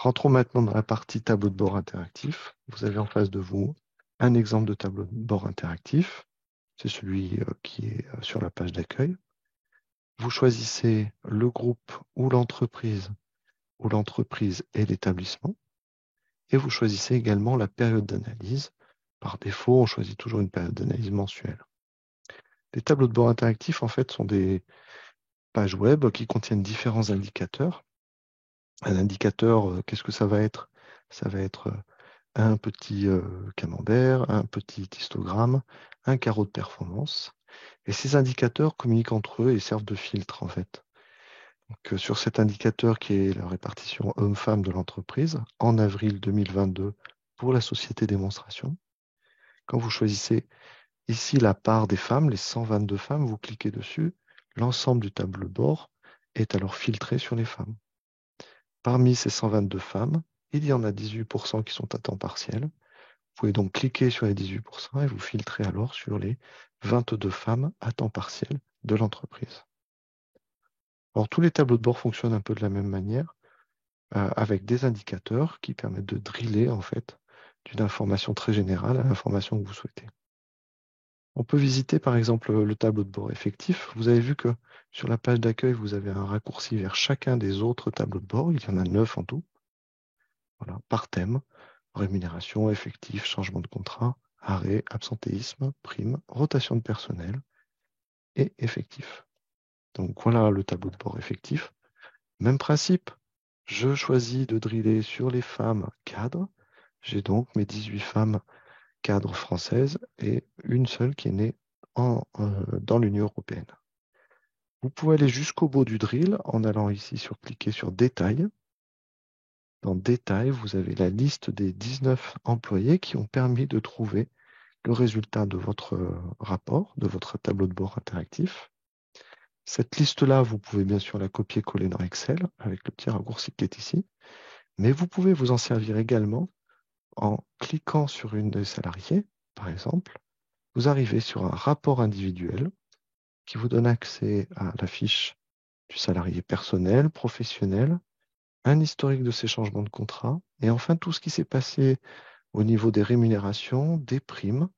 Rentrons maintenant dans la partie tableau de bord interactif. Vous avez en face de vous un exemple de tableau de bord interactif. C'est celui qui est sur la page d'accueil. Vous choisissez le groupe ou l'entreprise et l'établissement. Et vous choisissez également la période d'analyse. Par défaut, on choisit toujours une période d'analyse mensuelle. Les tableaux de bord interactifs, en fait, sont des pages web qui contiennent différents indicateurs. Un indicateur, qu'est-ce que ça va être? Ça va être un petit camembert, un petit histogramme, un carreau de performance. Et ces indicateurs communiquent entre eux et servent de filtre, en fait. Donc, sur cet indicateur qui est la répartition homme-femme de l'entreprise, en avril 2022 pour la société démonstration, quand vous choisissez ici la part des femmes, les 122 femmes, vous cliquez dessus, l'ensemble du tableau de bord est alors filtré sur les femmes. Parmi ces 122 femmes, il y en a 18% qui sont à temps partiel. Vous pouvez donc cliquer sur les 18% et vous filtrez alors sur les 22 femmes à temps partiel de l'entreprise. Alors, tous les tableaux de bord fonctionnent un peu de la même manière, avec des indicateurs qui permettent de driller en fait d'une information très générale à l'information que vous souhaitez. On peut visiter par exemple le tableau de bord effectif. Vous avez vu que sur la page d'accueil, vous avez un raccourci vers chacun des autres tableaux de bord. Il y en a 9 en tout. Voilà, par thème, rémunération, effectif, changement de contrat, arrêt, absentéisme, prime, rotation de personnel et effectif. Donc voilà le tableau de bord effectif. Même principe, je choisis de driller sur les femmes cadres. J'ai donc mes 18 femmes cadres françaises et une seule qui est née dans l'Union européenne. Vous pouvez aller jusqu'au bout du drill en allant ici cliquer sur Détail. Dans Détail, vous avez la liste des 19 employés qui ont permis de trouver le résultat de votre rapport, de votre tableau de bord interactif. Cette liste-là, vous pouvez bien sûr la copier-coller dans Excel avec le petit raccourci qui est ici, mais vous pouvez vous en servir également en cliquant sur une des salariés, par exemple. Vous arrivez sur un rapport individuel qui vous donne accès à la fiche du salarié personnel, professionnel, un historique de ses changements de contrat, et enfin tout ce qui s'est passé au niveau des rémunérations, des primes,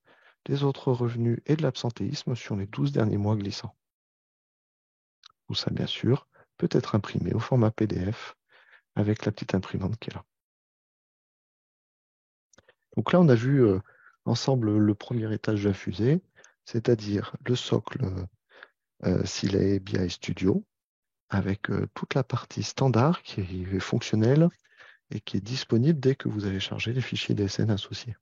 des autres revenus et de l'absentéisme sur les 12 derniers mois glissants. Tout ça, bien sûr, peut être imprimé au format PDF avec la petite imprimante qui est là. Donc là, on a vu ensemble le premier étage de la fusée, c'est-à-dire le socle Silay BI Studio, avec toute la partie standard qui est fonctionnelle et qui est disponible dès que vous avez chargé les fichiers DSN associés.